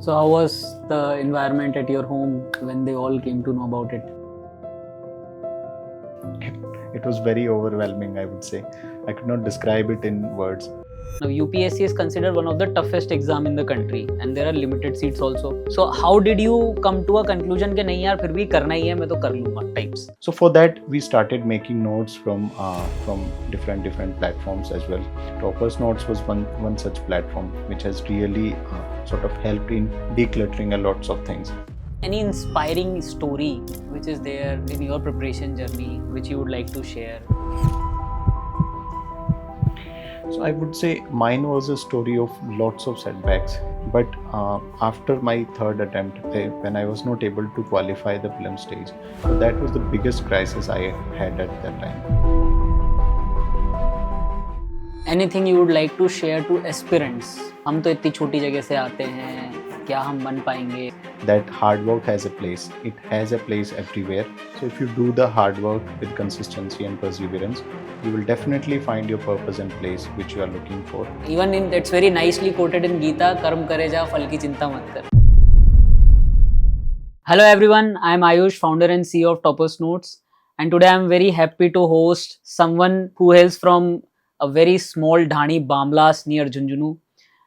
So how was the environment at your home when they all came to know about it? It was very overwhelming, I would say. I could not describe it in words. Now UPSC is considered one of the toughest exam in the country and there are limited seats also. So how did you come to a conclusion कि नहीं यार फिर भी करना ही है मैं तो कर लूँगा types? So for that, we started making notes from different platforms as well. Toppersnotes was one such platform which has really sort of helped in decluttering a lots of things. Any inspiring story which is there in your preparation journey which you would like to share? So I would say mine was a story of lots of setbacks. But after my third attempt, when I was not able to qualify the film stage, so that was the biggest crisis I had at that time. Anything you would like to share to aspirants? हम तो इतनी छोटी जगह से आते हैं, क्या हम बन पाएंगे? That hard work has a place. It has a place everywhere. So if you do the hard work with consistency and perseverance, you will definitely find your purpose and place which you are looking for. Even in that's very nicely quoted in Gita, कर्म करे जा फल की चिंता मत कर. Hello everyone, I am Ayush, founder and CEO of Toppersnotes, and today I am very happy to host someone who hails from a very small Dhani Bamlas near Junjunu,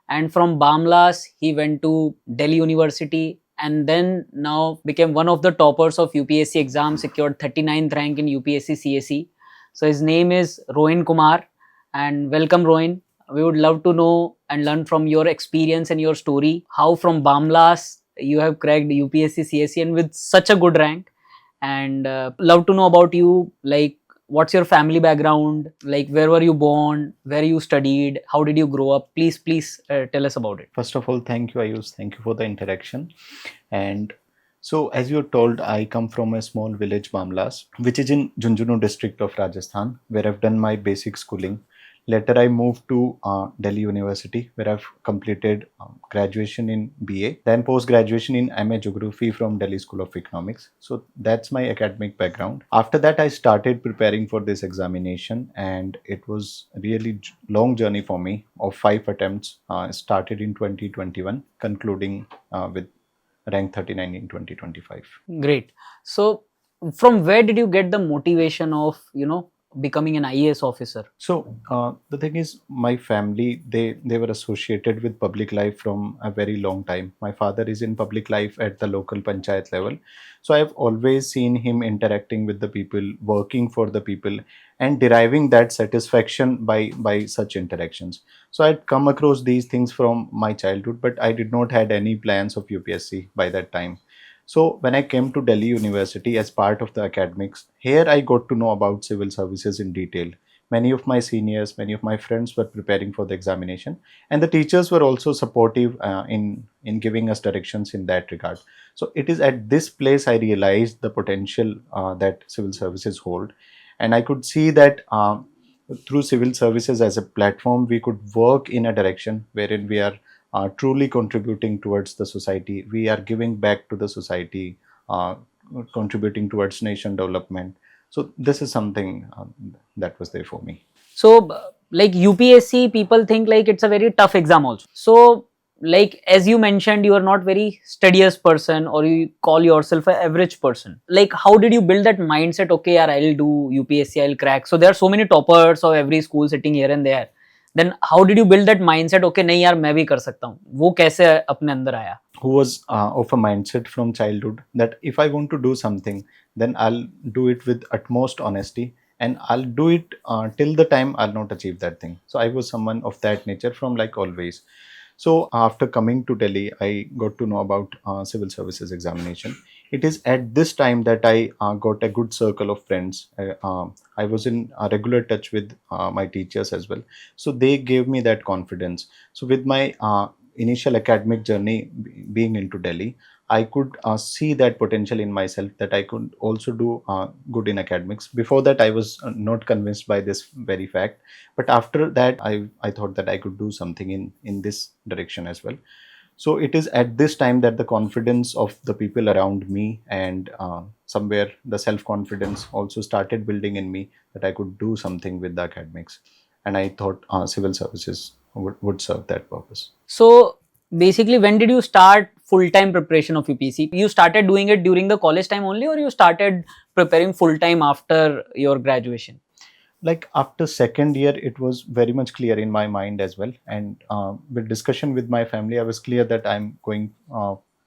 and from Bamlas he went to Delhi University and then now became one of the toppers of UPSC exam, secured 39th rank in UPSC CSE. So his name is Rohin Kumar, and welcome Rohin. We would love to know and learn from your experience and your story, how from Bamlas you have cracked UPSC CSE and with such a good rank, and love to know about you, like what's your family background, like where were you born, where you studied, how did you grow up? Please tell us about it. First of all, thank you, Ayush. Thank you for the interaction. And so, as you're told, I come from a small village, Bamlas, which is in Junjunu district of Rajasthan, where I've done my basic schooling. Later, I moved to Delhi University, where I've completed graduation in BA, then post-graduation in MA Geography from Delhi School of Economics. So that's my academic background. After that, I started preparing for this examination, and it was a really long journey for me of 5 attempts. Started in 2021, concluding with rank 39 in 2025. Great. So from where did you get the motivation of, becoming an IAS officer? So the thing is, my family, they were associated with public life from a very long time. My father is in public life at the local panchayat level. So I've always seen him interacting with the people, working for the people, and deriving that satisfaction by such interactions. So I'd come across these things from my childhood, but I did not had any plans of UPSC by that time. So when I came to Delhi University as part of the academics, here I got to know about civil services in detail. Many of my seniors, many of my friends were preparing for the examination, and the teachers were also supportive in giving us directions in that regard. So it is at this place I realized the potential that civil services hold, and I could see that through civil services as a platform, we could work in a direction wherein we are truly contributing towards the society. We are giving back to the society, contributing towards nation development. So this is something that was there for me. So like UPSC, people think like it's a very tough exam also. So like as you mentioned, you are not very studious person, or you call yourself an average person. Like how did you build that mindset? Okay, yaar, I'll do UPSC, I'll crack. So there are so many toppers of every school sitting here and there. Then how did you build that mindset? Okay, नहीं यार मैं भी कर सकता हूँ. वो कैसे अपने अंदर आया? Who was of a mindset from childhood that if I want to do something, then I'll do it with utmost honesty, and I'll do it till the time I'll not achieve that thing. So I was someone of that nature from like always. So after coming to Delhi, I got to know about civil services examination. It is at this time that I got a good circle of friends. I was in regular touch with my teachers as well. So they gave me that confidence. So with my initial academic journey being into Delhi, I could see that potential in myself that I could also do good in academics. Before that, I was not convinced by this very fact. But after that, I thought that I could do something in this direction as well. So it is at this time that the confidence of the people around me and somewhere the self-confidence also started building in me that I could do something with the academics. And I thought civil services would serve that purpose. So basically, when did you start full-time preparation of UPSC? You started doing it during the college time only, or you started preparing full-time after your graduation? Like after second year, it was very much clear in my mind as well, and with discussion with my family, I was clear that I'm going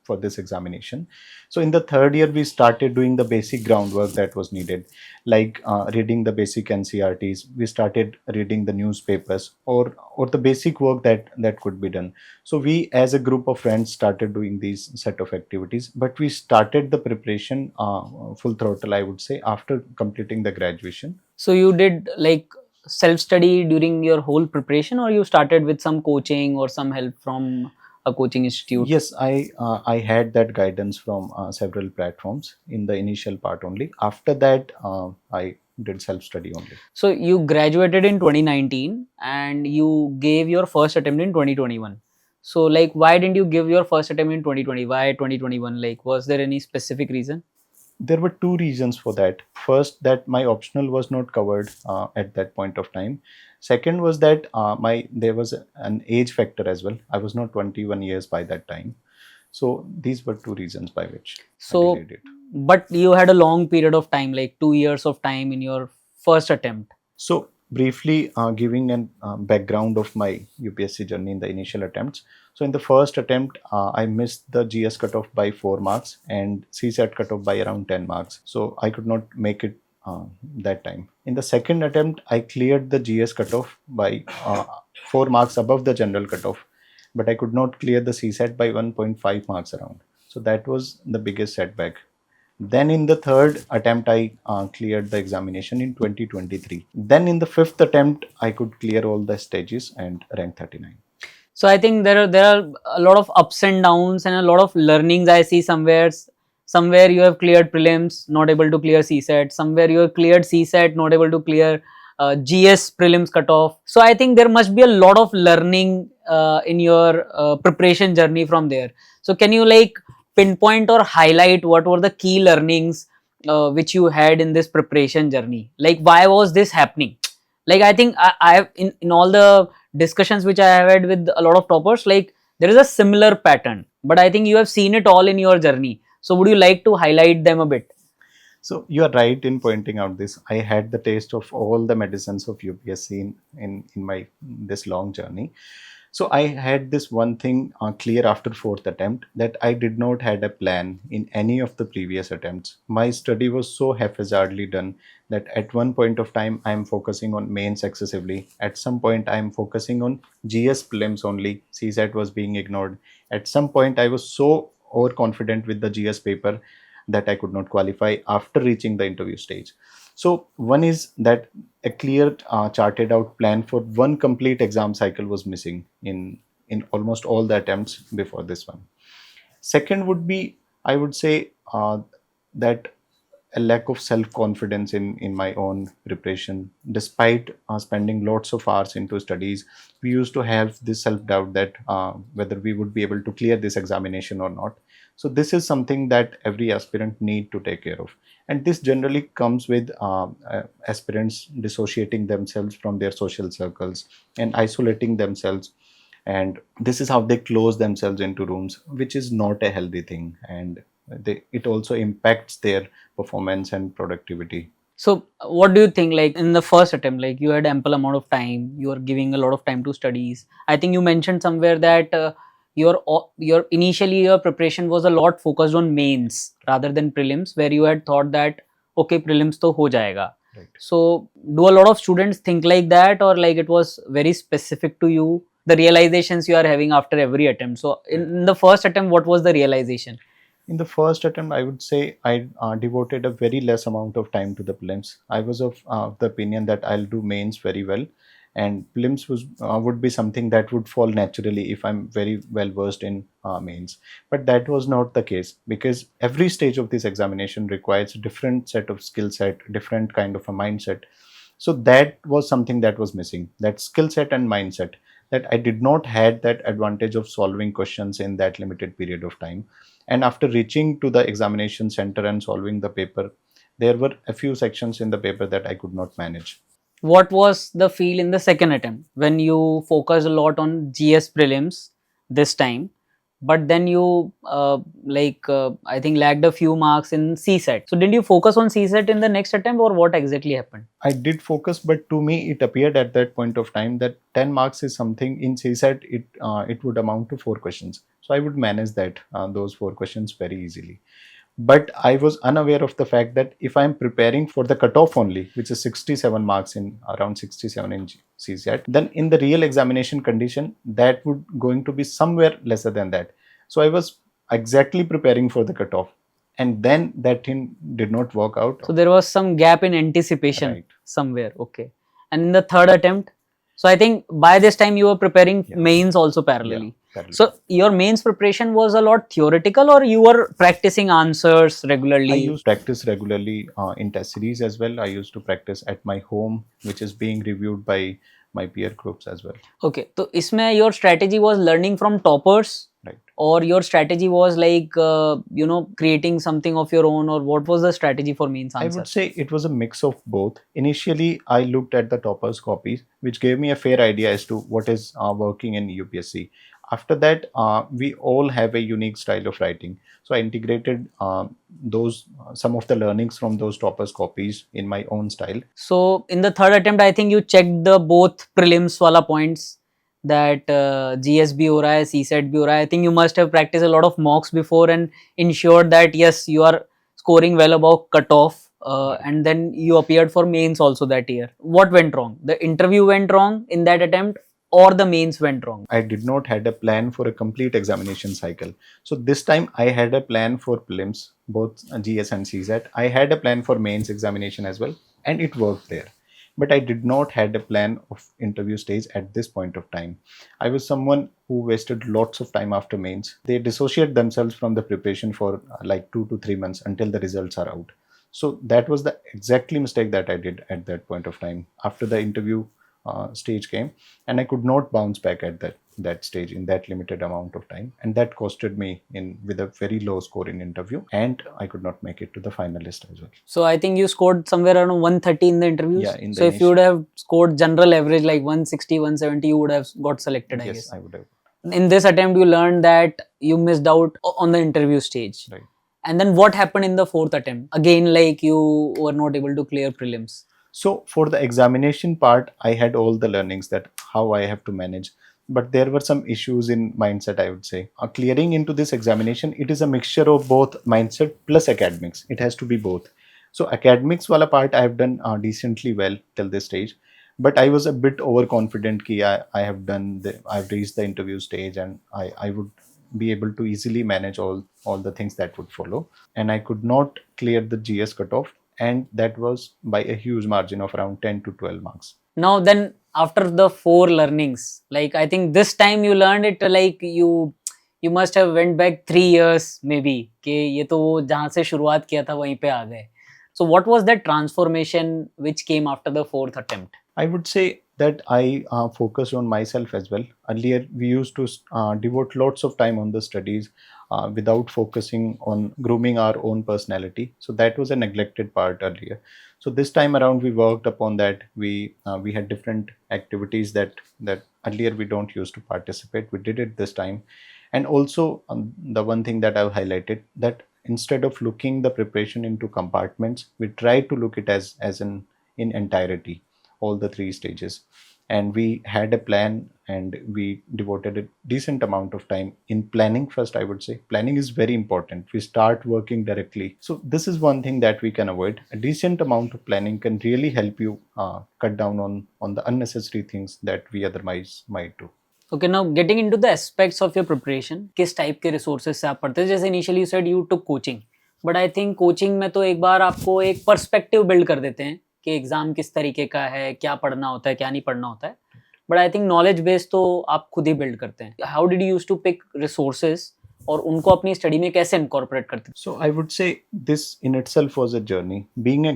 for this examination. So in the third year, we started doing the basic groundwork that was needed, like reading the basic NCRTs. We started reading the newspapers, or the basic work that could be done. So we, as a group of friends, started doing these set of activities, but we started the preparation full throttle, I would say, after completing the graduation. So you did like self-study during your whole preparation, or you started with some coaching or some help from a coaching institute? Yes, I had that guidance from several platforms in the initial part only. After that, I did self study only. So you graduated in 2019 and you gave your first attempt in 2021. So like why didn't you give your first attempt in 2020? Why 2021? Like was there any specific reason? There were two reasons for that. First, that my optional was not covered at that point of time. Second was that my there was an age factor as well. I was not 21 years by that time. So these were two reasons by which I So delayed it. but you had a long period of time, like 2 years of time in your first attempt. So, briefly giving an background of my UPSC journey in the initial attempts. So, in the first attempt, I missed the GS cutoff by 4 marks and CSAT cutoff by around 10 marks. So, I could not make it that time. In the second attempt, I cleared the GS cutoff by 4 marks above the general cutoff, but I could not clear the CSAT by 1.5 marks around. So, that was the biggest setback. Then in the third attempt, I cleared the examination in 2023. Then in the fifth attempt, I could clear all the stages and rank 39. So I think there are a lot of ups and downs and a lot of learnings I see somewhere you have cleared prelims, not able to clear CSAT. Somewhere you have cleared CSAT, not able to clear GS prelims cutoff. So I think there must be a lot of learning in your preparation journey from there. So can you like pinpoint or highlight what were the key learnings which you had in this preparation journey? Like why was this happening? Like I think I have in all the discussions which I have had with a lot of toppers, like there is a similar pattern, but I think you have seen it all in your journey. So would you like to highlight them a bit? So you are right in pointing out this. I had the taste of all the medicines of UPSC in my this long journey. So I had this one thing clear after fourth attempt, that I did not had a plan in any of the previous attempts. My study was so haphazardly done that at one point of time I am focusing on mains excessively. At some point I am focusing on GS prelims only. CSAT was being ignored. At some point I was so overconfident with the GS paper that I could not qualify after reaching the interview stage. So one is that a clear charted out plan for one complete exam cycle was missing in almost all the attempts before this one. Second would be, I would say, that a lack of self confidence in my own preparation. Despite spending lots of hours into studies, we used to have this self doubt that whether we would be able to clear this examination or not. So this is something that every aspirant need to take care of, and this generally comes with aspirants dissociating themselves from their social circles and isolating themselves, and this is how they close themselves into rooms, which is not a healthy thing, and it also impacts their performance and productivity. So what do you think, like in the first attempt, like you had ample amount of time, you are giving a lot of time to studies. I think you mentioned somewhere that your initially your preparation was a lot focused on mains rather than prelims, where you had thought that okay, prelims to ho jayega. Right. So do a lot of students think like that, or like it was very specific to you, the realizations you are having after every attempt? So in the first attempt, what was the realization? In the first attempt, I would say I devoted a very less amount of time to the prelims. I was of the opinion that I'll do mains very well, and prelims would be something that would fall naturally if I'm very well versed in mains. But that was not the case, because every stage of this examination requires a different set of skill set, different kind of a mindset. So that was something that was missing, that skill set and mindset, that I did not had that advantage of solving questions in that limited period of time. And after reaching to the examination center and solving the paper, there were a few sections in the paper that I could not manage. What was the feel in the second attempt when you focused a lot on GS prelims this time? but then you I think lagged a few marks in CSET. So did you focus on CSET in the next attempt, or what exactly happened? I did focus, but to me it appeared at that point of time that 10 marks is something in CSAT. It would amount to 4 questions, so I would manage that those 4 questions very easily. But I was unaware of the fact that if I'm preparing for the cutoff only, which is 67 marks, in around 67 in CSAT, then in the real examination condition that would going to be somewhere lesser than that. So I was exactly preparing for the cutoff, and then that thing did not work out. So there was some gap in anticipation Right. somewhere. Okay. And in the third attempt, so I think by this time you were preparing Yeah. mains also Yeah, parallelly. parallel. So your mains preparation was a lot theoretical, or you were practicing answers I regularly? used to practice regularly in test series as well. I used to practice at my home, which is being reviewed by my peer groups as well. Okay. So isme your strategy was learning from toppers, Right. or your strategy was like creating something of your own, or what was the strategy for mains I answer? would say it was a mix of both. Initially, I looked at the toppers copies, which gave me a fair idea as to what is working in UPSC. After that, we all have a unique style of writing. So I integrated those some of the learnings from those toppers copies in my own style. So in the third attempt, I think you checked the both prelims wala points, that GS भी हो रहा है, CSET भी हो रहा है. I think you must have practiced a lot of mocks before and ensured that yes, you are scoring well above cutoff. And then you appeared for mains also that year. What went wrong? The interview went wrong in that attempt, or the mains went wrong? I did not had a plan for a complete examination cycle. So this time I had a plan for prelims, both GS and CSAT. I had a plan for mains examination as well, and it worked there. But I did not had a plan of interview stage at this point of time. I was someone who wasted lots of time after mains. They dissociate themselves from the preparation for like 2 to 3 months until the results are out. So that was the exactly mistake that I did at that point of time. After the interview stage came, and I could not bounce back at that stage in that limited amount of time, and that costed me in with a very low score in interview, and I could not make it to the finalist as well. So I think you scored somewhere around 130 in the interviews. Yeah, in the so if you would have scored general average like 160, 170, you would have got selected, I yes, guess. I would have. In this attempt, you learned that you missed out on the interview stage. Right. And then what happened in the fourth attempt? Again, like you were not able to clear prelims. So for the examination part, I had all the learnings that how I have to manage. But there were some issues in mindset, I would say. Clearing into this examination, it is a mixture of both mindset plus academics. It has to be both. So academics wala part I have done decently well till this stage. But I was a bit overconfident ki I have done I've reached the interview stage, and I would be able to easily manage all the things that would follow. And I could not clear the GS cutoff, and that was by a huge margin of around 10 to 12 marks. Now then, after the 4 learnings, like I think this time you learned it, like you must have went back 3 years maybe कि ये तो वो जहाँ से शुरुआत किया था वहीं पे आ गए. So what was that transformation which came after the 4th attempt? I would say that I focused on myself as well. Earlier, we used to devote lots of time on the studies without focusing on grooming our own personality. So that was a neglected part earlier. So this time around, we worked upon that. We had different activities that earlier we don't used to participate. We did it this time, and also the one thing that I've highlighted, that instead of looking the preparation into compartments, we try to look it as an in entirety, all the 3 stages. And we had a plan, and we devoted a decent amount of time in planning. First, I would say planning is very important. We start working directly. So this is one thing that we can avoid. A decent amount of planning can really help you cut down on the unnecessary things that we otherwise might do. Okay, now getting into the aspects of your preparation, किस type के resources से आप पढ़ते थे? जैसे initially you said you took coaching, but I think coaching में तो एक बार आपको एक पर्सपेक्टिव बिल्ड कर देते हैं कि एग्जाम किस तरीके का है, क्या पढ़ना होता है, क्या नहीं पढ़ना होता है. But I think knowledge base तो आप खुद ही बिल्ड करते हैं. How did you use to pick resources और उनको अपनी स्टडी में कैसे इनकॉर्पोरेट करते? So I would say this in itself was a journey. Being a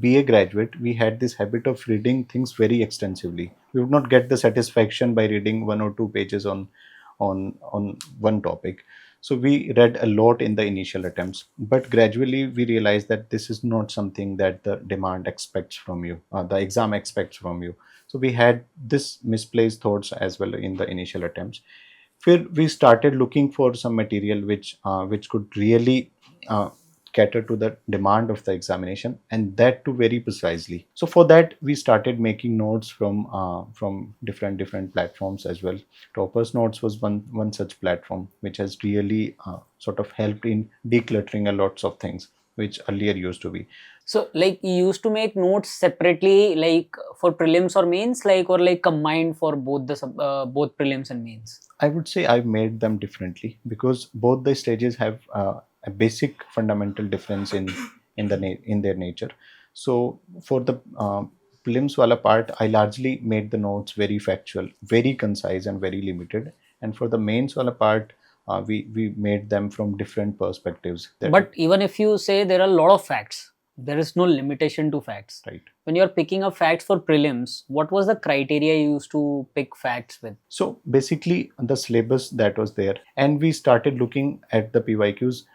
BA graduate, we had this habit of reading things very extensively. We would not get the satisfaction by reading 1 or 2 pages on one topic. So we read a lot in the initial attempts, but gradually we realized that this is not something that the demand expects from you, the exam expects from you. So we had this misplaced thoughts as well in the initial attempts. where we started looking for some material which could really uh, cater to the demand of the examination, and that too very precisely. So for that we started making notes from different platforms as well. Toppers Notes was one such platform which has really sort of helped in decluttering a lots of things which earlier used to be. So like you used to make notes separately, like for prelims or mains, like, or like combined for both the both prelims and mains? I would say I've made them differently because both the stages have a basic fundamental difference in their nature. So for the prelims wala part, I largely made the notes very factual, very concise, and very limited. And for the mains wala part, we made them from different perspectives. But even if you say there are a lot of facts, there is no limitation to facts. Right. When you're picking up facts for prelims, what was the criteria you used to pick facts with? So basically, the syllabus that was there, and we started looking at the PYQs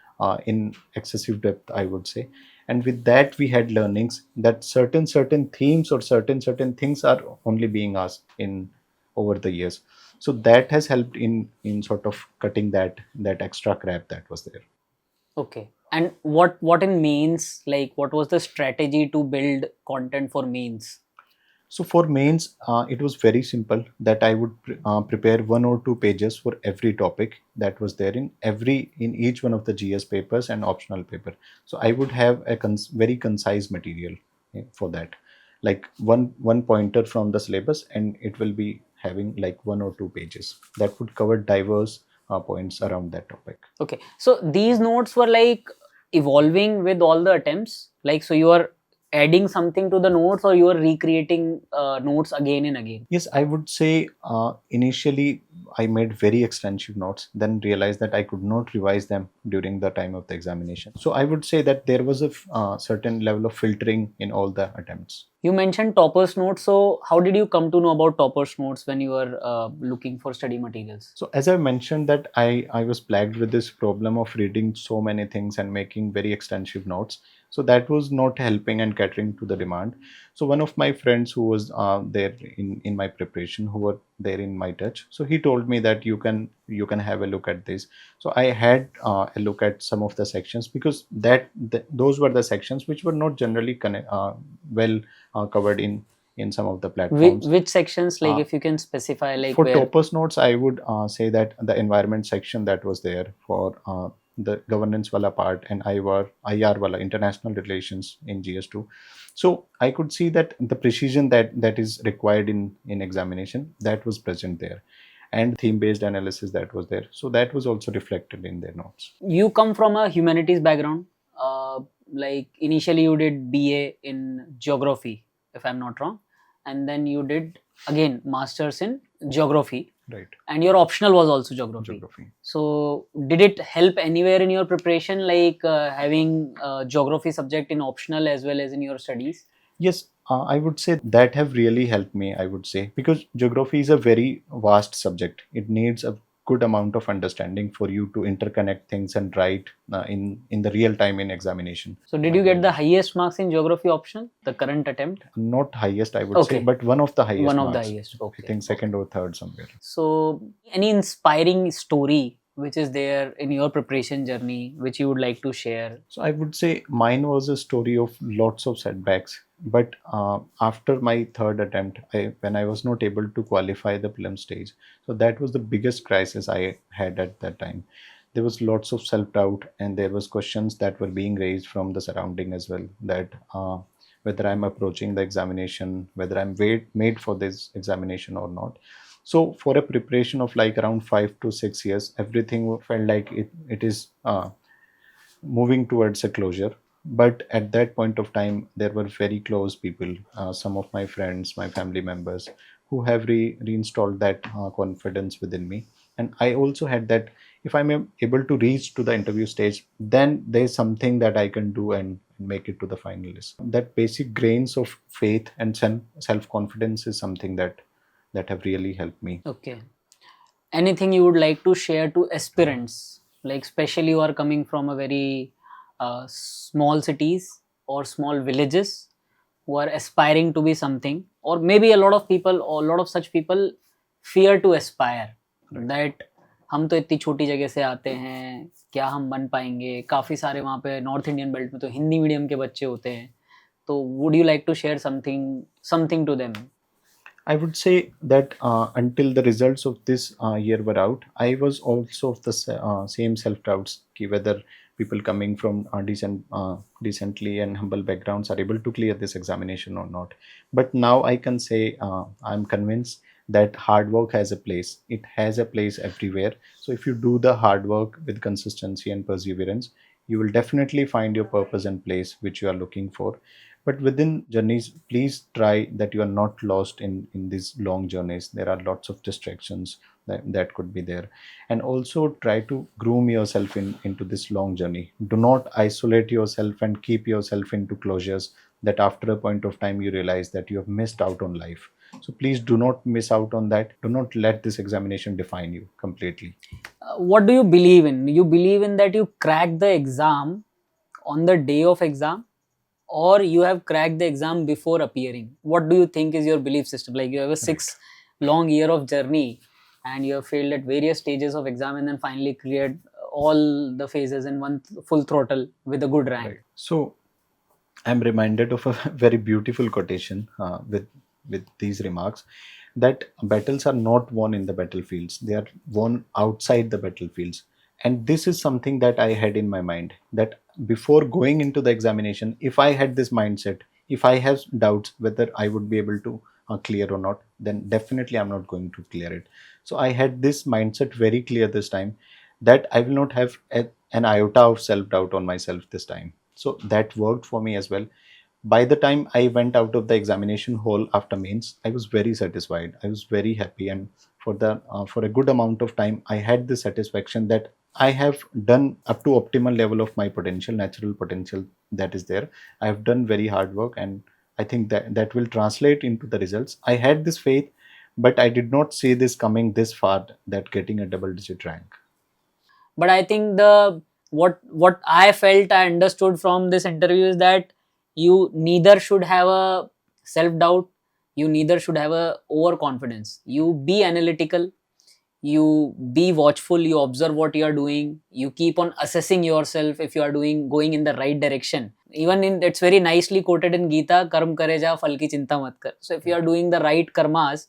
in excessive depth, I would say. And with that, we had learnings that certain themes or certain things are only being asked in over the years. So that has helped in sort of cutting that extra crap that was there. Okay. And what in mains, like what was the strategy to build content for mains? So for mains, it was very simple that I would prepare 1 or 2 pages for every topic that was there in each one of the GS papers and optional paper. So I would have a very concise material for that, like one pointer from the syllabus, and it will be having like 1 or 2 pages that would cover diverse points around that topic. Okay. So these notes were like evolving with all the attempts. Like, so you are adding something to the notes, or you are recreating notes again and again? Yes, I would say initially I made very extensive notes, then realized that I could not revise them during the time of the examination. So I would say that there was a certain level of filtering in all the attempts. You mentioned Topper's Notes. So how did you come to know about Topper's Notes when you were looking for study materials? So as I mentioned that I was plagued with this problem of reading so many things and making very extensive notes. So that was not helping and catering to the demand. So one of my friends who was there in my preparation, who were there in my touch, so he told me that you can have a look at this. So I had a look at some of the sections, because those were the sections which were not generally well covered in some of the platforms. Which sections, like Uh, if you can specify, like For where? Toppers Notes, I would say that the environment section that was there for the governance wala part, and IR wala international relations in GS2. So I could see that the precision that is required in examination, that was present there, and theme based analysis that was there. So that was also reflected in their notes. You come from a humanities background. Like initially you did BA in geography, if I'm not wrong, and then you did again masters in geography, Right. and your optional was also geography. So did it help anywhere in your preparation, like having geography subject in optional as well as in your studies? Yes, I would say that have really helped me, I would say, because geography is a very vast subject. It needs a good amount of understanding for you to interconnect things and write in the real time in examination. So did you get the highest marks in geography optional, the current attempt? Not highest, I would say, Okay. but one of the highest One of the marks. highest. I Okay. think second or third somewhere. So any inspiring story which is there in your preparation journey which you would like to share? So I would say mine was a story of lots of setbacks. But after my third attempt, when I was not able to qualify the prelim stage, so that was the biggest crisis I had at that time. There was lots of self-doubt, and there was questions that were being raised from the surrounding as well, that whether I'm approaching the examination, whether I'm made for this examination or not. So for a preparation of like around 5 to 6 years, everything felt like it is moving towards a closure. But at that point of time, there were very close people, some of my friends, my family members, who have reinstalled that confidence within me. And I also had that if I'm able to reach to the interview stage, then there's something that I can do and make it to the finalist. That basic grains of faith and self confidence is something that have really helped me. Okay. Anything you would like to share to aspirants, like especially you are coming from a very small cities or small villages, who are aspiring to be something, or maybe a lot of people or a lot of such people fear to aspire, that हम तो इतनी छोटी जगह से आते हैं, क्या हम बन पाएंगे? काफ़ी सारे वहाँ पे नॉर्थ इंडियन बेल्ट में तो हिंदी मीडियम के बच्चे होते हैं, तो would you like to share something something to them? I would say that until the results of this year were out, I was also of the same self doubts whether people coming from decently and humble backgrounds are able to clear this examination or not. But now I can say I'm convinced that hard work has a place. It has a place everywhere. So if you do the hard work with consistency and perseverance, you will definitely find your purpose and place which you are looking for. But within journeys, please try that you are not lost in these long journeys. There are lots of distractions that could be there, and also try to groom yourself into this long journey. Do not isolate yourself and keep yourself into closures that after a point of time you realize that you have missed out on life. So please do not miss out on that. Do not let this examination define you completely. What do you believe in? You believe in that you crack the exam on the day of exam, or you have cracked the exam before appearing? What do you think is your belief system? Like you have a six long year of journey and you have failed at various stages of exam and then finally cleared all the phases in one full throttle with a good rank. Right. So I'm reminded of a very beautiful quotation with these remarks, that battles are not won in the battlefields; they are won outside the battlefields. And this is something that I had in my mind, that before going into the examination, if I had this mindset, if I have doubts whether I would be able to clear or not, then definitely I'm not going to clear it. So I had this mindset very clear this time, that I will not have an iota of self doubt on myself this time. So that worked for me as well. By the time I went out of the examination hall after mains, I was very satisfied. I was very happy, and for a good amount of time, I had the satisfaction that I have done up to optimal level of my potential, natural potential that is there. I have done very hard work, and I think that will translate into the results. I had this faith, but I did not see this coming this far, that getting a double digit rank. But I think the what I felt, I understood from this interview is that you neither should have a self doubt, you neither should have a overconfidence. You be analytical, you be watchful, you observe what you are doing, you keep on assessing yourself if you are doing going in the right direction. Even in, it's very nicely quoted in Gita, karm kare ja phal ki chinta mat kar. So if you are doing the right karmas,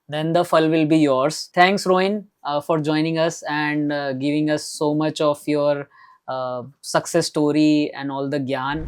then the phal will be yours. Thanks, Rohin, for joining us and giving us so much of your success story and all the gyan.